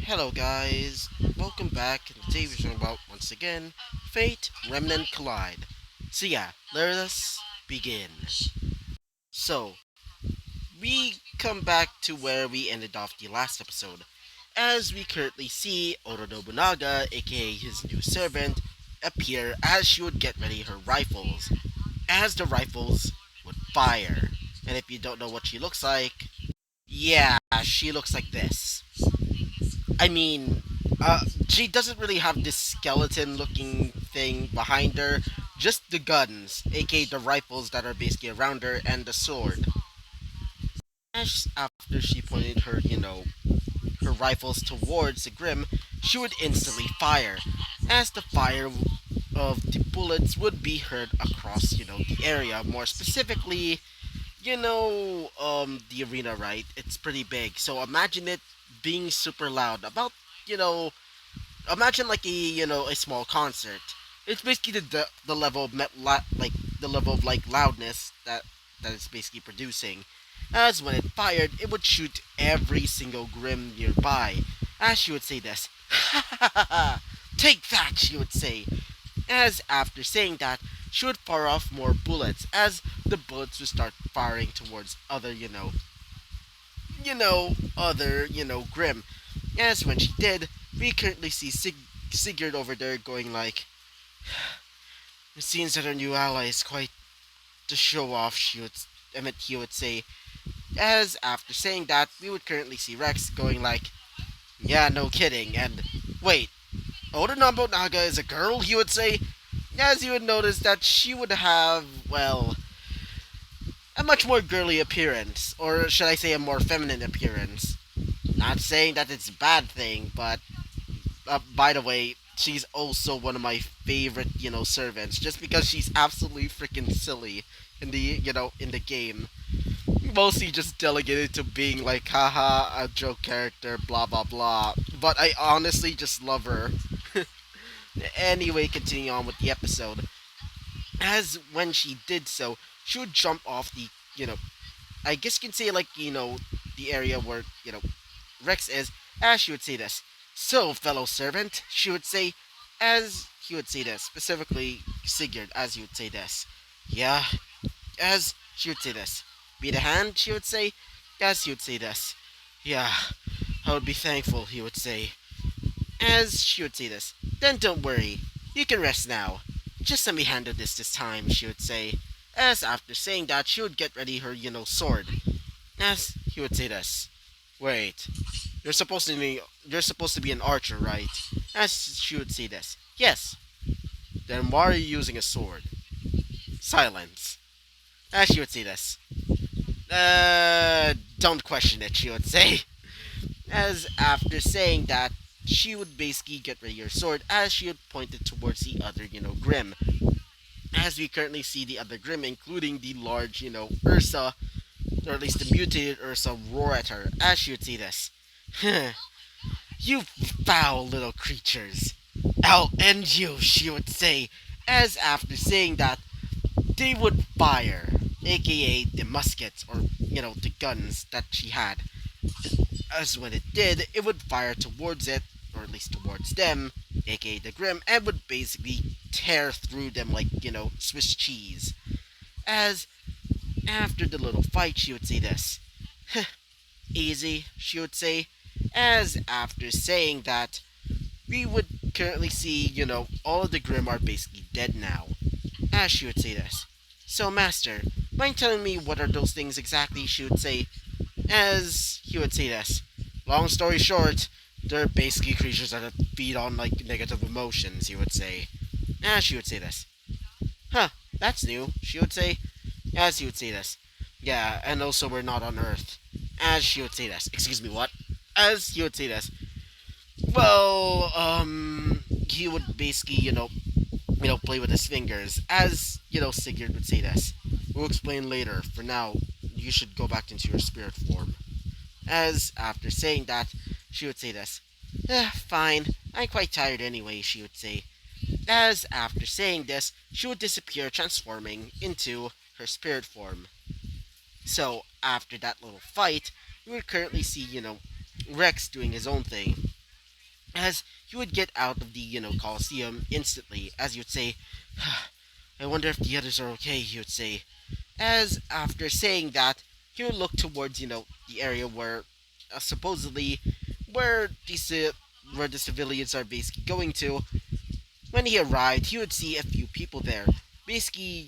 Hello guys, welcome back, and today we're talking about, once again, Fate Remnant Collide. So yeah, let us begin. So, we come back to where we ended off the last episode, as we currently see Oda Nobunaga, aka his new servant, appear as she would get ready her rifles, as the rifles would fire. And if you don't know what she looks like, yeah, she looks like this. I mean, she doesn't really have this skeleton-looking thing behind her. Just the guns, aka the rifles that are basically around her, and the sword. As after she pointed her rifles towards the Grim, she would instantly fire. As the fire of the bullets would be heard across, the area. More specifically, the arena, right? It's pretty big. So imagine it being super loud. You know, Imagine like a small concert. It's basically the level of like the level of like loudness that it's basically producing. As when it fired, it would shoot every single Grim nearby. As she would say this, "Ha ha ha ha! Take that!" she would say. As after saying that, she would fire off more bullets. As the bullets would start firing towards other other Grim. As when she did, we currently see Sigurd over there going like, "It seems that our new ally is quite the show off." He would say. As after saying that, we would currently see Rex going like, "Yeah, no kidding." And wait, Oda Nobunaga is a girl? He would say. As you would notice that she would have, well, a much more girly appearance, or should I say a more feminine appearance. Not saying that it's a bad thing, but by the way, she's also one of my favorite, servants, just because she's absolutely freaking silly in the game. Mostly just delegated to being like, haha, a joke character, blah blah blah. But I honestly just love her. Anyway, continuing on with the episode. As when she did so, she would jump off I guess you can say like, the area where, Rex is, as she would say this. "So, fellow servant," she would say, as he would say this, specifically Sigurd, as he would say this. "Yeah," as she would say this. "Be the hand," she would say, as he would say this. "Yeah, I would be thankful," he would say, as she would say this. "Then don't worry, you can rest now. Just let me handle this time," she would say, as after saying that, she would get ready her, sword, as he would say this. "Wait, you're supposed to be an archer, right?" As she would say this. "Yes." "Then why are you using a sword?" "Silence." As she would say this. Don't question it," she would say. As after saying that, she would basically get ready her sword as she would point it towards the other, Grim. As we currently see the other Grim, including the large, Ursa, or at least the mutated Ursa, roar at her as she would say this. "You foul little creatures. I'll end you," she would say, as after saying that, they would fire, aka the muskets, or, the guns that she had. As when it did, it would fire towards it, or at least towards them, aka the Grim, and would basically tear through them like, Swiss cheese. As after the little fight, she would say this. "Easy," she would say, as after saying that, we would currently see, all of the Grim are basically dead now. As she would say this. "So, Master, mind telling me what are those things exactly?" she would say, as he would say this. "Long story short, they're basically creatures that feed on, like, negative emotions," he would say. As she would say this. "Huh, that's new," she would say, as he would say this. "Yeah, and also we're not on Earth." As she would say this. "Excuse me, what?" As he would say this. Well, he would basically, play with his fingers, as, Sigurd would say this. "We'll explain later. For now, you should go back into your spirit form." As after saying that, she would say this. Fine. I'm quite tired anyway," she would say. As after saying this, she would disappear, transforming into her spirit form. So, after that little fight, we would currently see, Rex doing his own thing. as he would get out of the, Coliseum instantly, as he would say, I wonder if the others are okay, he would say. As after saying that, he would look towards, the area where supposedly where where the civilians are basically going to. When he arrived, he would see a few people there, basically,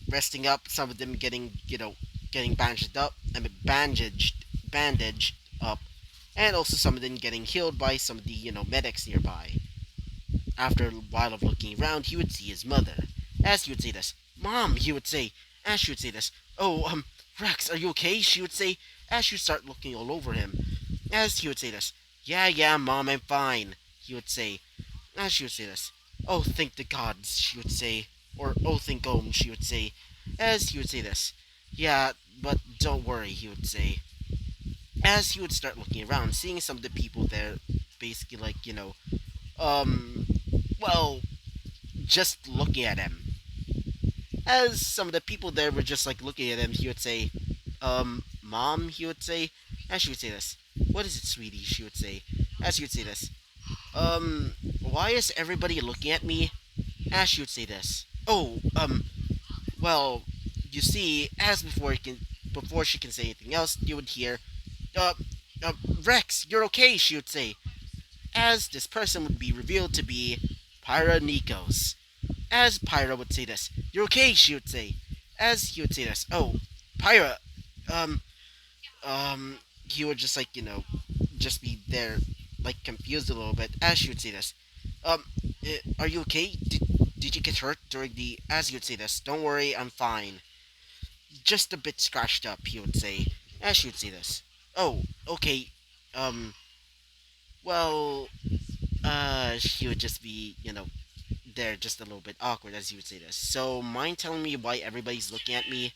resting up. Some of them getting bandaged up, and also some of them getting healed by some of the medics nearby. After a while of looking around, he would see his mother. As he would say this, "Mom," he would say. As she would say this, "Oh, Rex, are you okay?" She would say. As she would start looking all over him. As he would say this, "Yeah, yeah, Mom, I'm fine," he would say. As she would say this, "Oh, thank the gods," she would say. Or, "Oh, thank Om," she would say. As he would say this, "Yeah, but don't worry," he would say. As he would start looking around, seeing some of the people there, basically like, um, well, just looking at him. As some of the people there were just like looking at him, he would say, Mom, he would say. As she would say this, "What is it, sweetie?" she would say. As she would say this, why is everybody looking at me?" As she would say this, "Oh, well, you see," as before she can say anything else, you would hear, uh, uh, "Rex, you're okay," she would say. As this person would be revealed to be Pyra Nikos. As Pyra would say this, "You're okay," she would say. As he would say this, "Oh, Pyra, um, he would just like, just be there, like confused a little bit." As she would say this, "Are you okay? Did you get hurt during the?" As he would say this, "Don't worry, I'm fine. Just a bit scratched up," he would say. As she would say this, "Oh, okay, um, well, she would just be, there just a little bit awkward," as you would say this. "So, mind telling me why everybody's looking at me?"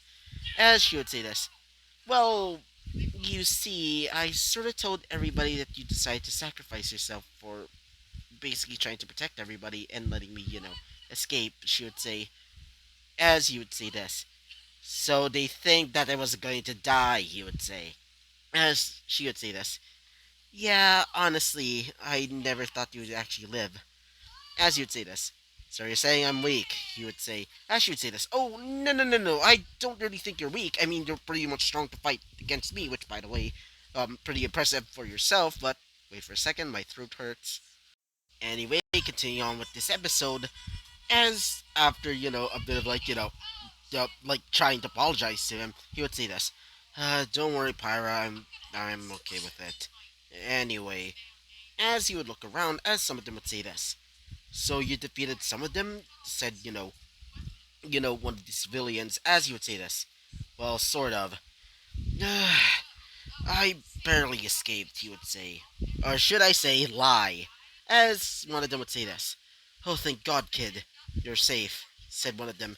As she would say this, "Well, you see, I sort of told everybody that you decided to sacrifice yourself for basically trying to protect everybody and letting me, escape," she would say. As he would say this, "So they think that I was going to die," he would say. As she would say this, "Yeah, honestly, I never thought you would actually live." As you'd say this, "So you're saying I'm weak," he would say. As she would say this, "Oh, no, no, no, no, I don't really think you're weak. I mean, you're pretty much strong to fight against me," which, by the way, pretty impressive for yourself, but wait for a second, my throat hurts. Anyway, continuing on with this episode, as after, a bit of like, like trying to apologize to him, he would say this, "Don't worry, Pyra, I'm okay with it." Anyway, as he would look around, as some of them would say this, "So you defeated some of them?" said, one of the civilians, as he would say this. "Well, sort of." "I barely escaped," he would say. "Or should I say, lie." As one of them would say this. "Oh, thank God, kid. You're safe," said one of them.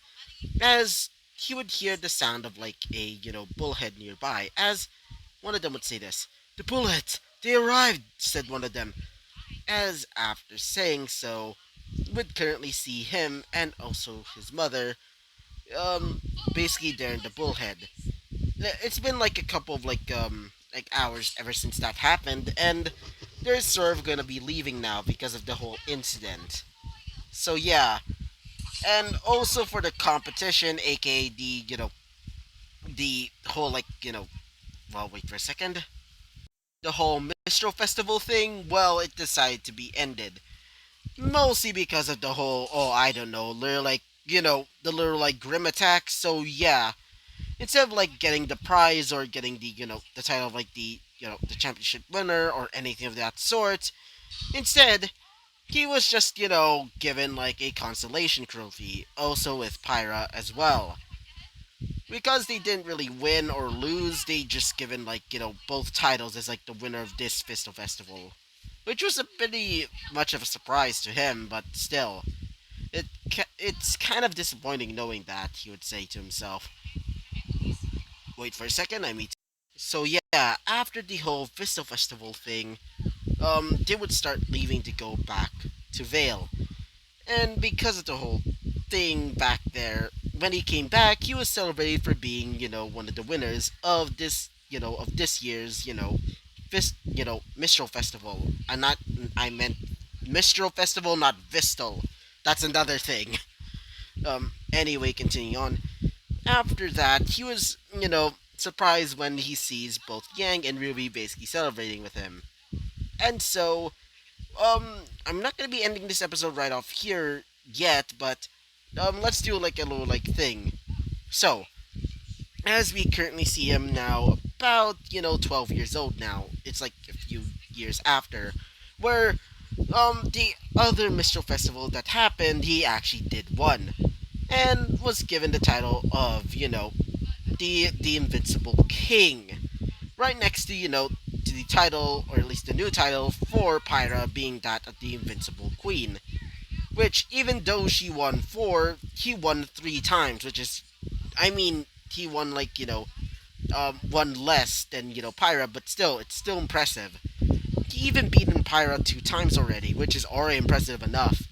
As he would hear the sound of like a, bullhead nearby. As one of them would say this. "The bullheads! They arrived!" said one of them. As after saying so, would currently see him and also his mother, um, basically there in the bullhead. It's been like a couple of like hours ever since that happened, and they're sort of gonna be leaving now because of the whole incident. So yeah, and also for the competition, aka the whole like well, wait for a second, the whole Mistral Festival thing. Well, it decided to be ended mostly because of the whole, oh, I don't know, little like the little like grim attack. So yeah, instead of like getting the prize or getting the the title of like the the championship winner or anything of that sort, instead he was just given like a consolation trophy, also with Pyra as well. Because they didn't really win or lose, they just given like both titles as like the winner of this Fistal Festival, which was a pretty much of a surprise to him, but still. It's kind of disappointing knowing that, he would say to himself. Wait for a second, I mean. So yeah, after the whole Vista Festival thing, they would start leaving to go back to Vale. And because of the whole thing back there, when he came back, he was celebrated for being, one of the winners of this, of this year's, Mistral Festival. I meant Mistral Festival, not Vistal. That's another thing. Anyway, continuing on. After that, he was, surprised when he sees both Yang and Ruby basically celebrating with him. And so, I'm not gonna be ending this episode right off here yet, but let's do like a little like thing. So, as we currently see him now, about 12 years old now. It's like a few years after, where the other Mistral Festival that happened, he actually did won, and was given the title of the Invincible King, right next to to the title, or at least the new title for Pyra being that of the Invincible Queen. Which, even though she won four, he won three times, which is, I mean, he won like one less than Pyra, but still, it's still impressive. He even beaten Pyra two times already, which is already impressive enough.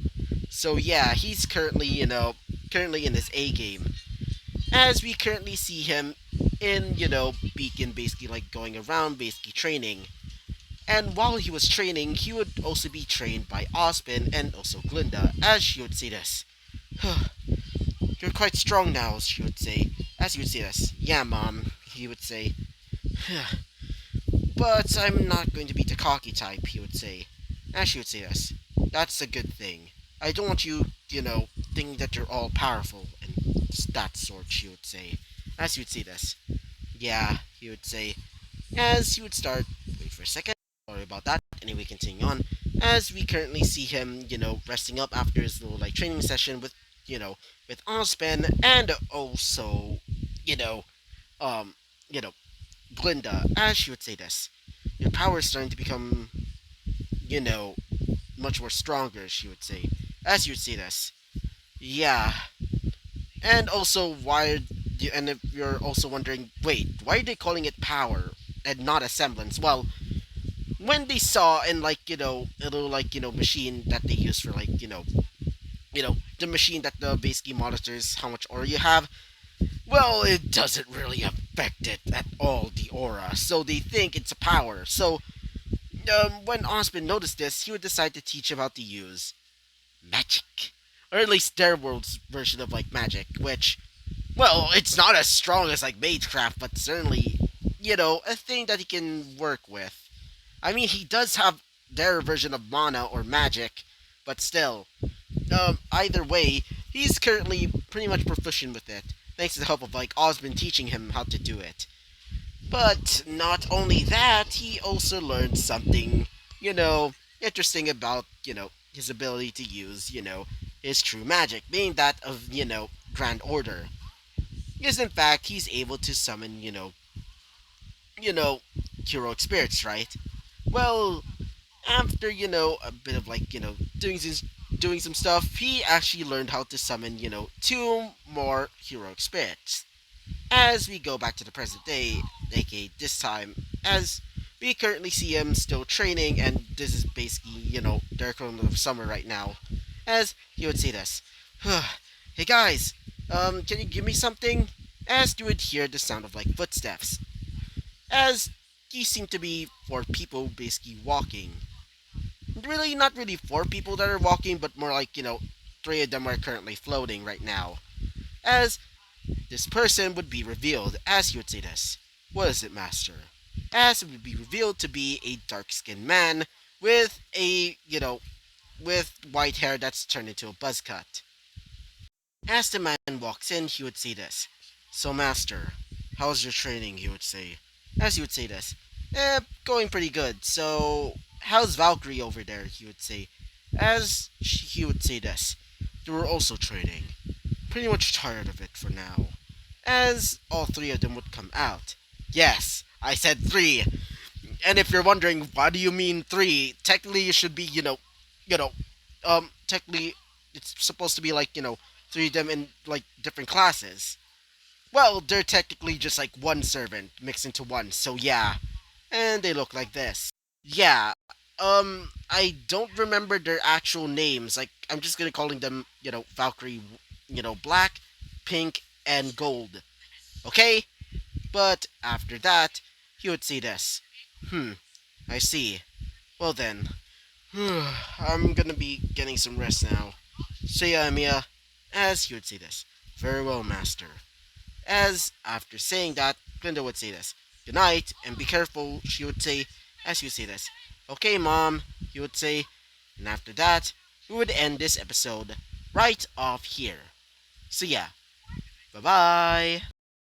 So yeah, he's currently currently in his A game, as we currently see him in Beacon, basically like going around, basically training. And while he was training, he would also be trained by Ospin and also Glinda, as she would say this. You're quite strong now, she would say. As he would say this. Yeah, Mom, he would say. But I'm not going to be the cocky type, he would say. As she would say this. That's a good thing. I don't want you, think that you're all powerful and that sort, she would say. As he would say this. Yeah, he would say. As he would start. Wait for a second. Sorry about that. Anyway, continuing on. As we currently see him, resting up after his little like training session with, with Ozpin and also, you know, um, you know, Glinda, as she would say this. Your power is starting to become, you know, much more stronger, she would say. As you would say this. Yeah. And also, and if you're also wondering, wait, why are they calling it power and not a semblance? Well, when they saw in like, a little like, machine that they use for like, the machine that basically monitors how much aura you have, well, it doesn't really affect it at all, the aura. So they think it's a power. So when Osmond noticed this, he would decide to teach him how to use magic. Or at least their world's version of like magic, which, well, it's not as strong as like magecraft, but certainly, a thing that he can work with. I mean, he does have their version of mana or magic, but still, either way, he's currently pretty much proficient with it, thanks to the help of like Osmond teaching him how to do it. But not only that, he also learned something, interesting about, his ability to use, his true magic, being that of, Grand Order. Because in fact, he's able to summon, you know, heroic spirits, right? Well, after, a bit of like, doing some stuff, he actually learned how to summon, two more heroic spirits. As we go back to the present day, aka this time, as we currently see him still training, and this is basically, their equivalent of summer right now, as he would say this. Hey guys, can you give me something? As you would hear the sound of like footsteps, as these seem to be four people basically walking. Really, not really four people that are walking, but more like, three of them are currently floating right now. As this person would be revealed, as he would say this. What is it, Master? As it would be revealed to be a dark-skinned man with with white hair that's turned into a buzz cut. As the man walks in, he would say this. So, Master, how's your training, he would say. As he would say this. Going pretty good. So, how's Valkyrie over there, he would say. As he would say this. They were also training. Pretty much tired of it for now. As all three of them would come out. Yes, I said three. And if you're wondering, why do you mean three? Technically, it should be, technically, it's supposed to be like, three of them in, like, different classes. Well, they're technically just like one servant mixed into one, so yeah. And they look like this. Yeah, I don't remember their actual names. Like, I'm just gonna calling them, Valkyrie, black, pink, and gold. Okay? But after that, he would say this. Hmm. I see. Well then, I'm gonna be getting some rest now. So yeah, Mia, as you would say this. Very well, master. As after saying that, Glinda would say this. Good night, and be careful, she would say, as you say this. Okay, mom, he would say, and after that, we would end this episode right off here. So yeah, bye bye.